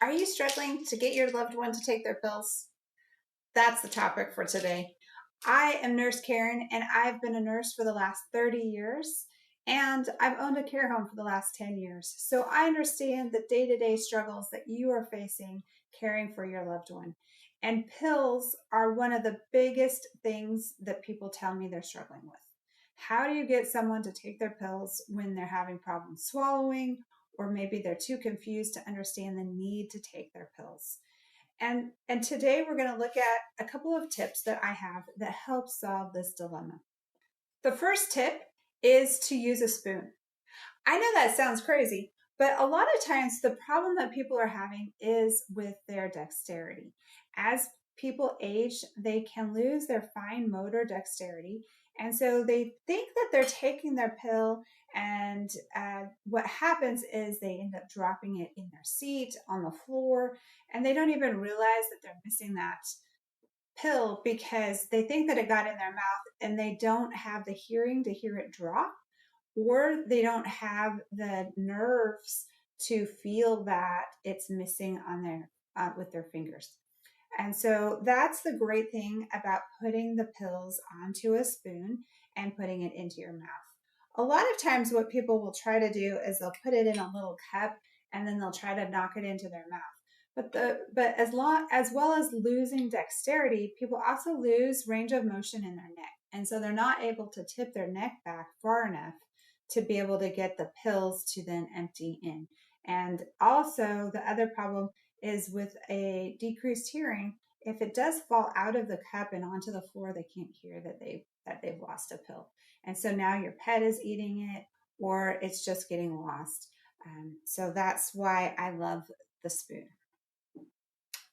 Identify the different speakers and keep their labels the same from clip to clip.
Speaker 1: Are you struggling to get your loved one to take their pills? That's the topic for today. I am Nurse Karen, and I've been a nurse for the last 30 years, and I've owned a care home for the last 10 years. So I understand the day-to-day struggles that you are facing caring for your loved one. And pills are one of the biggest things that people tell me they're struggling with. How do you get someone to take their pills when they're having problems swallowing, or maybe they're too confused to understand the need to take their pills? And today we're going to look at a couple of tips that I have that help solve this dilemma. The first tip is to use a spoon. I know that sounds crazy, but a lot of times the problem that people are having is with their dexterity. As people age, they can lose their fine motor dexterity. And so they think that they're taking their pill, and what happens is they end up dropping it in their seat, on the floor, and they don't even realize that they're missing that pill because they think that it got in their mouth and they don't have the hearing to hear it drop, or they don't have the nerves to feel that it's missing on their with their fingers. And so that's the great thing about putting the pills onto a spoon and putting it into your mouth. A lot of times what people will try to do is they'll put it in a little cup and then they'll try to knock it into their mouth. But as well as losing dexterity, people also lose range of motion in their neck. And so they're not able to tip their neck back far enough to be able to get the pills to then empty in. And also the other problem is with a decreased hearing, if it does fall out of the cup and onto the floor, they can't hear that they've lost a pill. And so now your pet is eating it, or it's just getting lost. So that's why I love the spoon.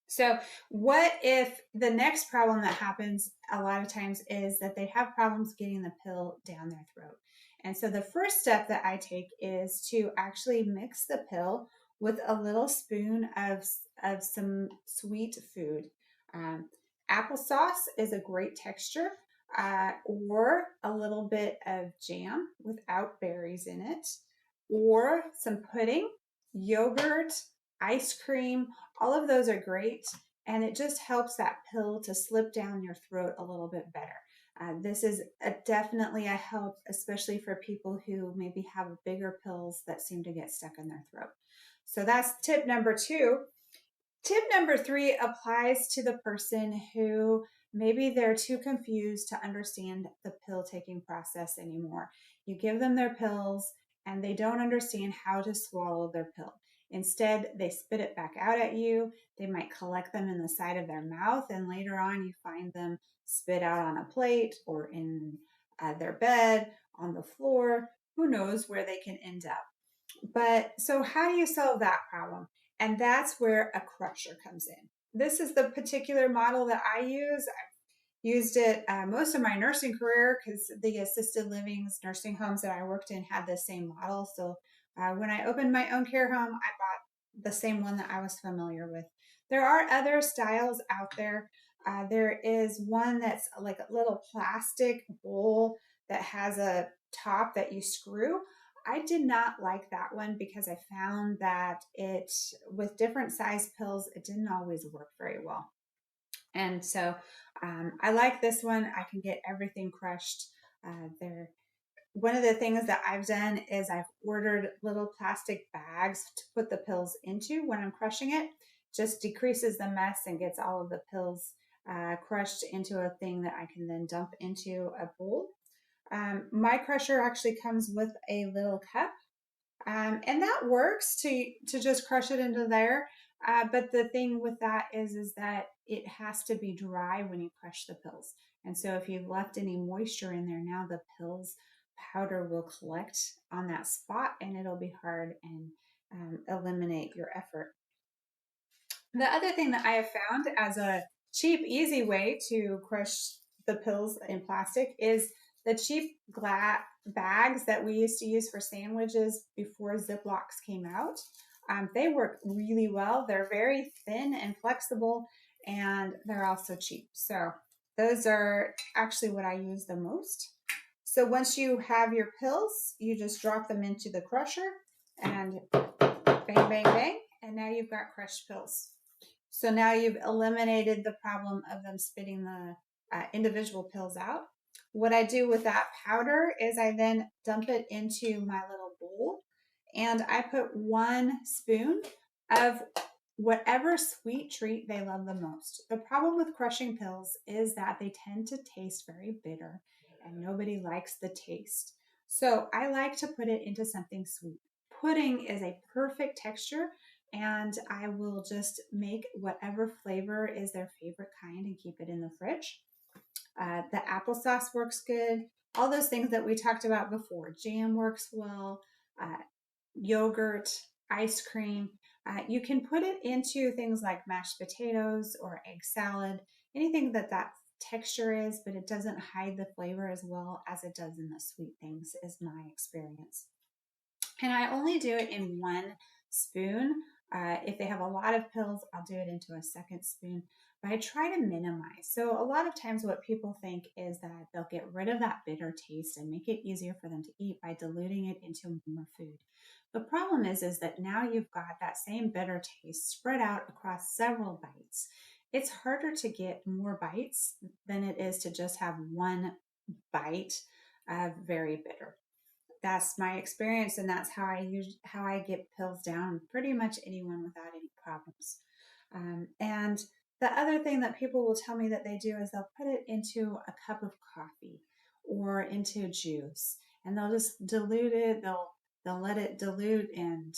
Speaker 1: So what if the next problem that happens a lot of times is that they have problems getting the pill down their throat? And so the first step that I take is to actually mix the pill with a little spoon of some sweet food. Applesauce is a great texture, or a little bit of jam without berries in it, or some pudding, yogurt, ice cream. All of those are great, and it just helps that pill to slip down your throat a little bit better. This is definitely a help, especially for people who maybe have bigger pills that seem to get stuck in their throat. So that's tip number 2. Tip number 3 applies to the person who maybe they're too confused to understand the pill taking process anymore. You give them their pills and they don't understand how to swallow their pill. Instead, they spit it back out at you. They might collect them in the side of their mouth, and later on you find them spit out on a plate or in their bed, on the floor. Who knows where they can end up. But so how do you solve that problem? And that's where a crusher comes in. This is the particular model that I use. I've used it most of my nursing career because the assisted livings, nursing homes that I worked in had the same model. So when I opened my own care home, I bought the same one that I was familiar with. There are other styles out there. There is one that's like a little plastic bowl that has a top that you screw. I did not like that one because I found that it, with different size pills, it didn't always work very well. And so I like this one. I can get everything crushed. One of the things that I've done is I've ordered little plastic bags to put the pills into when I'm crushing it. Just decreases the mess and gets all of the pills crushed into a thing that I can then dump into a bowl. My crusher actually comes with a little cup, and that works to just crush it into there. But the thing with that is that it has to be dry when you crush the pills. And so if you've left any moisture in there, now the pills powder will collect on that spot, and it'll be hard and eliminate your effort. The other thing that I have found as a cheap, easy way to crush the pills in plastic is the cheap bags that we used to use for sandwiches before Ziplocs came out. They work really well. They're very thin and flexible, and they're also cheap. So those are actually what I use the most. So once you have your pills, you just drop them into the crusher and bang, bang, bang, And now you've got crushed pills. So now you've eliminated the problem of them spitting the individual pills out. What I do with that powder is I then dump it into my little bowl and I put 1 spoon of whatever sweet treat they love the most. The problem with crushing pills is that they tend to taste very bitter and nobody likes the taste. So I like to put it into something sweet. Pudding is a perfect texture, and I will just make whatever flavor is their favorite kind and keep it in the fridge. The applesauce works good. All those things that we talked about before. Jam works well. Uh, Yogurt, ice cream. You can put it into things like mashed potatoes or egg salad, anything that that texture is, but it doesn't hide the flavor as well as it does in the sweet things, is my experience. And I only do it in 1 spoon. If they have a lot of pills, I'll do it into a second spoon, but I try to minimize. So a lot of times what people think is that they'll get rid of that bitter taste and make it easier for them to eat by diluting it into more food. The problem is that now you've got that same bitter taste spread out across several bites. It's harder to get more bites than it is to just have one bite of very bitter. That's my experience, and that's how I get pills down pretty much anyone without any problems. And the other thing that people will tell me that they do is they'll put it into a cup of coffee or into juice, and they'll just dilute it. They'll let it dilute and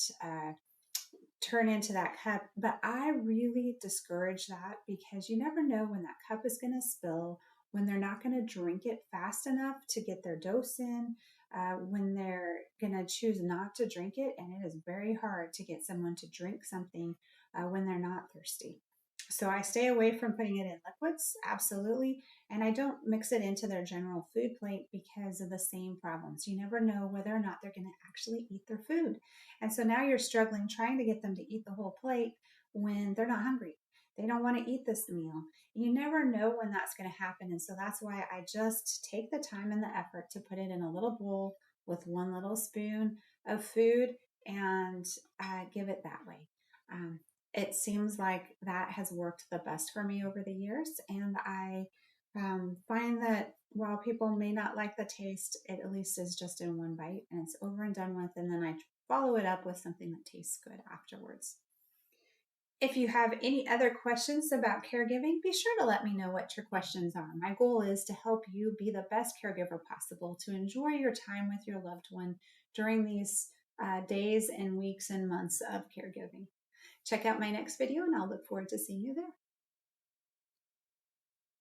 Speaker 1: turn into that cup. But I really discourage that because you never know when that cup is going to spill, when they're not going to drink it fast enough to get their dose in, when they're going to choose not to drink it. And it is very hard to get someone to drink something when they're not thirsty. So I stay away from putting it in liquids, absolutely. And I don't mix it into their general food plate because of the same problems. You never know whether or not they're going to actually eat their food. And so now you're struggling trying to get them to eat the whole plate when they're not hungry. They don't want to eat this meal. You never know when that's going to happen. And so that's why I just take the time and the effort to put it in a little bowl with 1 little spoon of food and give it that way. It seems like that has worked the best for me over the years. And I find that while people may not like the taste, it at least is just in one bite and it's over and done with. And then I follow it up with something that tastes good afterwards. If you have any other questions about caregiving, be sure to let me know what your questions are. My goal is to help you be the best caregiver possible, to enjoy your time with your loved one during these days and weeks and months of caregiving. Check out my next video and I'll look forward to seeing you there.